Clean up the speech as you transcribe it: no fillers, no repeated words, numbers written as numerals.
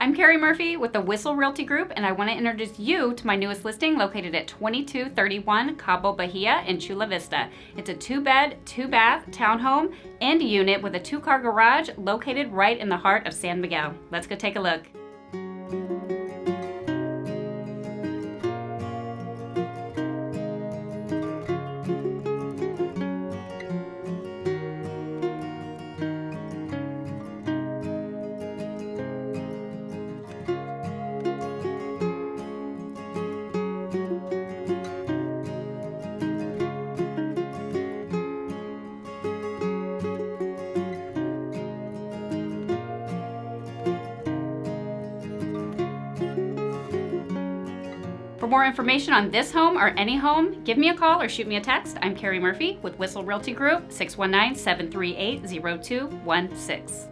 I'm Carrie Murphy with the Whissel Realty Group, and I want to introduce you to my newest listing located at 2231 Cabo Bahia in Chula Vista. It's a 2-bed, 2-bath townhome and a unit with a 2-car garage located right in the heart of San Miguel. Let's go take a look. For more information on this home or any home, give me a call or shoot me a text. I'm Carrie Murphy with Whissel Realty Group, 619-738-0216.